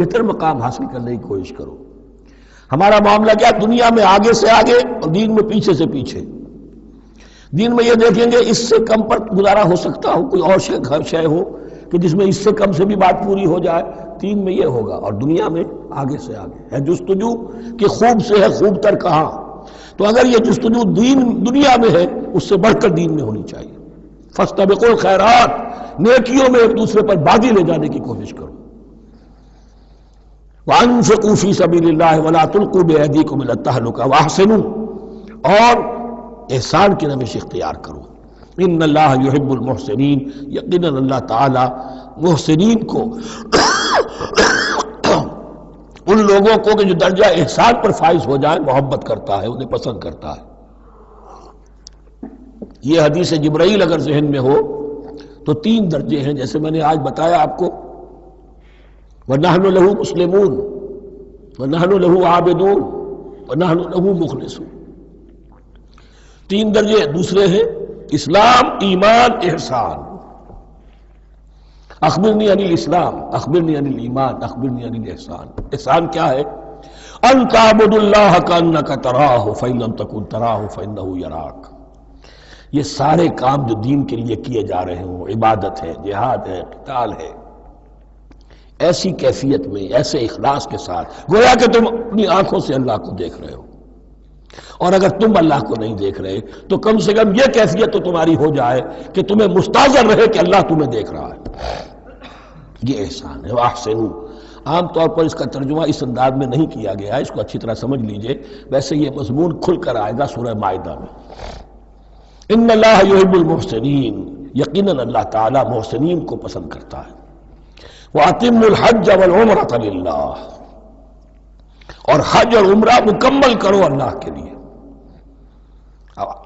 بہتر مقام حاصل کرنے کی کوشش کرو۔ ہمارا معاملہ کیا؟ دنیا میں آگے سے آگے اور دین میں پیچھے سے پیچھے۔ دین میں یہ دیکھیں گے اس سے کم پر گزارا ہو سکتا ہو، کوئی اور شے ہو کہ جس میں اس سے کم سے بھی بات پوری ہو جائے، دین میں یہ ہوگا، اور دنیا میں آگے سے آگے ہے جستجو کہ خوب سے ہے خوب تر کہاں۔ تو اگر یہ جستجو دنیا میں ہے، اس سے بڑھ کر دین میں ہونی چاہیے۔ فاستبقوا الخیرات، نیکیوں میں ایک دوسرے پر بازی لے جانے کی کوشش کرو۔ وانفقوا فی سبیل اللہ ولا تلقوا بایدیکم الی التہلکہ واحسنوا، اور احسان کی روش اختیار کرو۔ ان اللہ یحب المحسنین، یقیناً اللہ تعالی محسنین کو ان لوگوں کو کہ جو درجہ احسان پر فائز ہو جائے محبت کرتا ہے، انہیں پسند کرتا ہے۔ یہ حدیث جبرائیل اگر ذہن میں ہو تو 3 درجے ہیں، جیسے میں نے آج بتایا آپ کو، وَنَحْنُ لَهُ مُسْلِمُونَ وَنَحْنُ لَهُ عَابِدُونَ وَنَحْنُ لَهُ مُخْلِصُونَ۔ 3 درجے دوسرے ہیں، اسلام، ایمان، احسان۔ اخبرنی عن الاسلام، اخبرنی عن الایمان، اخبرنی عن الاحسان۔ احسان کیا ہے؟ ان تعبد اللہ کانک تراہ فإن لم تکن تراہ فإنہ یراک۔ یہ سارے کام جو دین کے لیے کیے جا رہے ہوں، عبادت ہے، جہاد ہے، قتال ہے، ایسی کیفیت میں، ایسے اخلاص کے ساتھ، گویا کہ تم اپنی آنکھوں سے اللہ کو دیکھ رہے ہو، اور اگر تم اللہ کو نہیں دیکھ رہے تو کم سے کم یہ کیفیت تو تمہاری ہو جائے کہ تمہیں مستحضر رہے کہ اللہ تمہیں دیکھ رہا ہے۔ یہ احسان ہے۔ وَأَحْسِنُوا، عام طور پر اس کا ترجمہ اس انداز میں نہیں کیا گیا ہے، اس کو اچھی طرح سمجھ لیجئے، ویسے یہ مضمون کھل کر آئے گا سورہ مائدہ میں۔ ان اللہ یحب المحسنین، یقیناً اللہ تعالیٰ محسنین کو پسند کرتا ہے۔ وَأَتِمُّوا الْحَجَّ وَالْعُمْرَةَ لِلَّهِ، اور حج اور عمرہ مکمل کرو اللہ کے لیے۔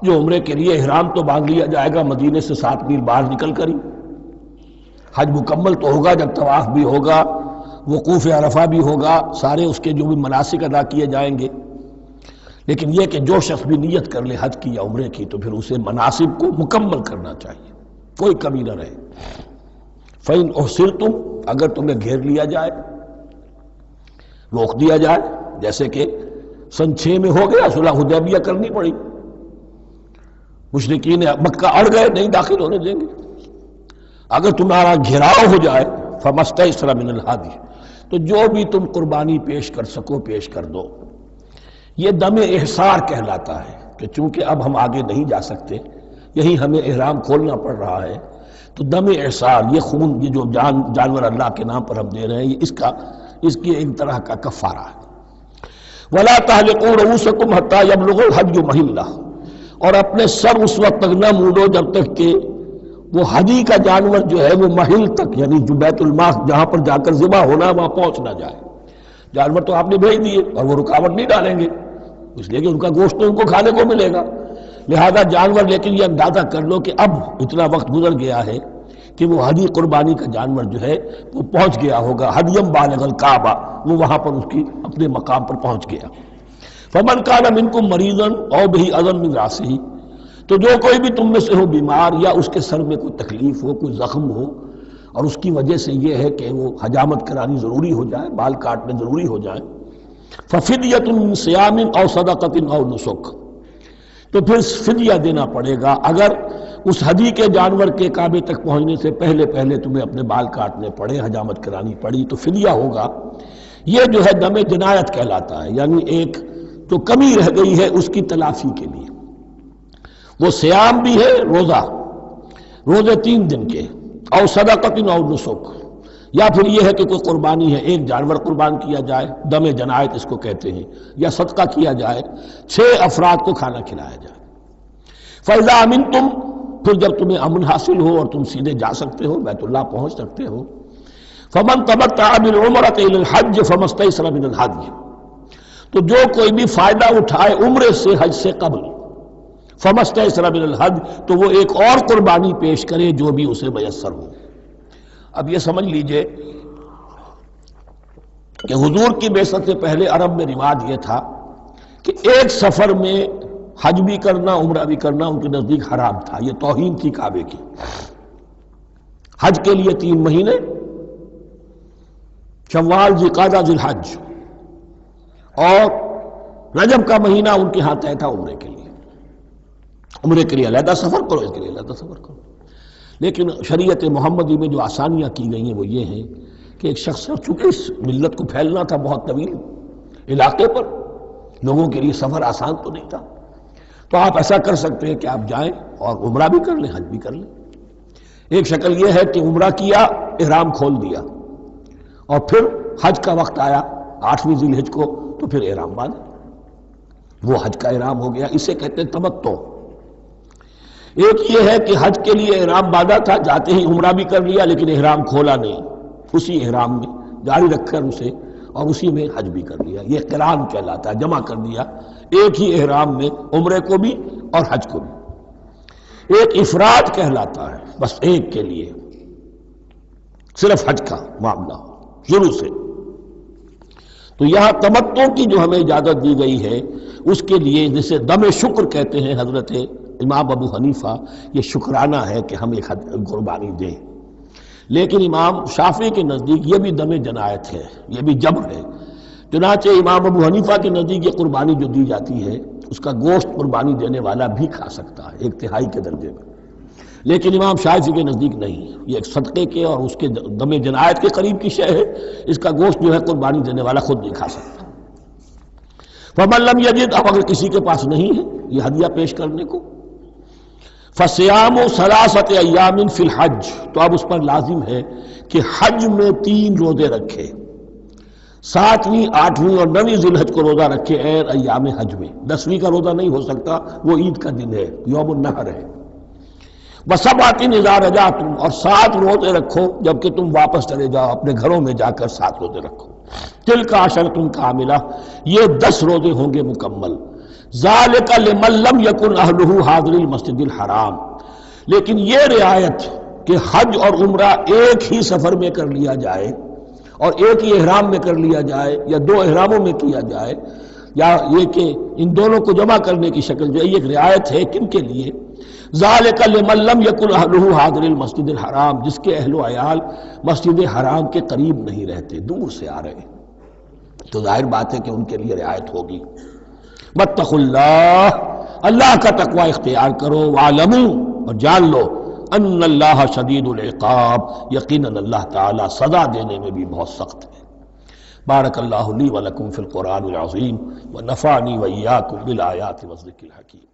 جو عمرے کے لیے احرام تو باندھ لیا جائے گا مدینے سے 7 میل باہر نکل کر ہی، حج مکمل تو ہوگا جب طواف بھی ہوگا، وقوف عرفہ بھی ہوگا، سارے اس کے جو بھی مناسک ادا کیے جائیں گے۔ لیکن یہ کہ جو شخص بھی نیت کر لے حج کی یا عمرے کی تو پھر اسے مناسب کو مکمل کرنا چاہیے، کوئی کمی نہ رہے۔ فَإِنْ أُحْصِرْتُمْ، اگر تمہیں گھیر لیا جائے، روک دیا جائے، جیسے کہ سن 6 میں ہو گیا، صلح حدیبیہ کرنی پڑی، مشرکین مکہ اڑ گئے، نہیں داخل ہونے دیں گے۔ اگر تمہارا گھیراؤ ہو جائے فَمَسْتَيْسَرَ مِنَ الْهَدْيِ، تو جو بھی تم قربانی پیش کر سکو پیش کر دو۔ یہ دم احصار کہلاتا ہے کہ چونکہ اب ہم آگے نہیں جا سکتے، یہی ہمیں احرام کھولنا پڑ رہا ہے، تو دم احصار، یہ خون، یہ جو جانور اللہ کے نام پر ہم دے رہے ہیں، یہ اس کی ایک طرح کا کفارہ ہے۔ وَلَا تَحْلِقُوا رُؤُوسَكُمْ حَتَّى يَبْلُغَ الْحَدْيُ مَحِلَّهُ، اور اپنے سر اس وقت تک نہ مونڈو جب تک کہ وہ ہدی کا جانور جو ہے وہ محل تک، یعنی جو بیت الماء جہاں پر جا کر ذبح ہونا ہے وہاں پہنچ نہ جائے۔ جانور تو آپ نے بھیج دیے اور وہ رکاوٹ نہیں ڈالیں گے، اس لیے کہ ان کا گوشت تو ان کو کھانے کو ملے گا، لہذا جانور، لیکن یہ اندازہ کر لو کہ اب اتنا وقت گزر گیا ہے کہ وہ ہدی قربانی کا جانور جو ہے وہ پہنچ گیا ہوگا، ہدیم بالغ الکعبہ، وہ وہاں پر اس کی اپنے مقام پر پہنچ گیا۔ فمن کان منکم مریضا او بہ اذی من راسہ، تو جو کوئی بھی تم میں سے ہو بیمار یا اس کے سر میں کوئی تکلیف ہو، کوئی زخم ہو، اور اس کی وجہ سے یہ ہے کہ وہ حجامت کرانی ضروری ہو جائے، بال کاٹنے ضروری ہو جائے، ففدیۃ من صیام او صدقۃ او نسک، تو پھر فدیہ دینا پڑے گا۔ اگر اس ہدی کے جانور کے کعبے تک پہنچنے سے پہلے تمہیں اپنے بال کاٹنے پڑے، حجامت کرانی پڑی، تو فدیہ ہوگا۔ یہ جو ہے دم جنایت کہلاتا ہے، یعنی ایک جو کمی رہ گئی ہے اس کی تلافی کے لیے۔ وہ سیام بھی ہے، روزے 3 دن کے، او صدقۃ او نسک، یا پھر یہ ہے کہ کوئی قربانی ہے، ایک جانور قربان کیا جائے، دم جنایت اس کو کہتے ہیں، یا صدقہ کیا جائے، 6 افراد کو کھانا کھلایا جائے۔ فَإِذَا أَمِنْتُمْ، پھر جب تمہیں امن حاصل ہو اور تم سیدھے جا سکتے ہو، بیت اللہ پہنچ سکتے ہو، فَمَنْ تَمَتَّعَ بِالْعُمْرَةِ إِلَى الْحَجِّ فَمَا اسْتَيْسَرَ مِنَ الْهَدْيِ، تو جو کوئی بھی فائدہ اٹھائے عمرے سے، حج سے قبل، فَمَا اسْتَيْسَرَ مِنَ الْهَدْيِ، تو وہ ایک اور قربانی پیش کرے جو بھی اسے میسر ہو۔ اب یہ سمجھ لیجئے کہ حضور کی بعثت سے پہلے عرب میں رواج یہ تھا کہ ایک سفر میں حج بھی کرنا، عمرہ بھی کرنا ان کے نزدیک حرام تھا، یہ توہین تھی کعبے کی۔ حج کے لیے 3 مہینے، شوال، ذوالقعدہ، ذوالحج اور رجب کا مہینہ ان کے ہاں طے تھا عمرے کے لیے۔ عمرے کے لیے علیحدہ سفر کرو، اس کے لیے علیحدہ سفر کرو۔ لیکن شریعت محمدی میں جو آسانیاں کی گئی ہیں وہ یہ ہیں کہ ایک شخص، چونکہ اس ملت کو پھیلنا تھا بہت طویل علاقے پر، لوگوں کے لیے سفر آسان تو نہیں تھا، تو آپ ایسا کر سکتے ہیں کہ آپ جائیں اور عمرہ بھی کر لیں، حج بھی کر لیں۔ ایک شکل یہ ہے کہ عمرہ کیا، احرام کھول دیا، اور پھر حج کا وقت آیا 8ویں ذی الحج کو تو پھر احرام باندھا، وہ حج کا احرام ہو گیا، اسے کہتے ہیں تمتع۔ ایک یہ ہے کہ حج کے لیے احرام باندھا تھا، جاتے ہی عمرہ بھی کر لیا لیکن احرام کھولا نہیں، اسی احرام میں جاری رکھ کر اسے اور اسی میں حج بھی کر لیا، یہ قران کہلاتا ہے، جمع کر دیا ایک ہی احرام میں عمرے کو بھی اور حج کو بھی۔ ایک افراد کہلاتا ہے، بس ایک کے لیے صرف حج کا معاملہ ہو شروع سے۔ تو یہاں تمتع کی جو ہمیں اجازت دی گئی ہے اس کے لیے جسے دم شکر کہتے ہیں حضرت امام ابو حنیفہ، یہ شکرانہ ہے کہ ہم ایک قربانی دیں، لیکن امام شافعی کے نزدیک یہ بھی دم جنایت ہے، یہ بھی جبر ہے۔ چنانچہ امام ابو حنیفہ کے نزدیک یہ قربانی جو دی جاتی ہے اس کا گوشت قربانی دینے والا بھی کھا سکتا ہے 1/3 کے درجے میں، لیکن امام شافعی کے نزدیک نہیں، یہ ایک صدقے کے اور اس کے دم جنایت کے قریب کی شے ہے، اس کا گوشت جو ہے قربانی دینے والا خود نہیں کھا سکتا۔ فمن لم یجد، اب اگر کسی کے پاس نہیں ہے یہ ہدیہ پیش کرنے کو، فصیام 3 ایام فی الحج، تو اب اس پر لازم ہے کہ حج میں 3 روزے رکھے، 7ویں، 8ویں اور 9ویں ذی الحج کو روزہ رکھے غیر ایام حج میں۔ 10ویں کا روزہ نہیں ہو سکتا، وہ عید کا دن ہے، یوم النحر ہے۔ وسبعۃ اذا رجعتم، اور 7 روزے رکھو جبکہ تم واپس چلے جاؤ اپنے گھروں میں جا کر 7 روزے رکھو۔ تلک عشرۃ کاملہ، یہ 10 روزے ہوں گے مکمل۔ ذالک لمن لم یکن اہلہ حاضر المسجد الحرام، لیکن یہ رعایت کہ حج اور عمرہ ایک ہی سفر میں کر لیا جائے اور ایک ہی احرام میں کر لیا جائے یا 2 احراموں میں کیا جائے، یا یہ کہ ان دونوں کو جمع کرنے کی شکل جو ہے، یہ ایک رعایت ہے کن کے لیے؟ ذالک لمن لم یکن اہلہ حاضر المسجد الحرام، جس کے اہل و عیال مسجد حرام کے قریب نہیں رہتے، دور سے آ رہے ہیں، تو ظاہر بات ہے کہ ان کے لیے رعایت ہوگی۔ واتقوا اللہ، اللہ کا تقوی اختیار کرو، وعلموا، اور جان لو، ان اللہ شدید العقاب، یقیناً اللہ تعالی سزا دینے میں بھی بہت سخت ہے۔ بارک اللہ لی ولکم فی القرآن العظیم ونفعنی وإیاکم بالآیات والذکر الحکیم۔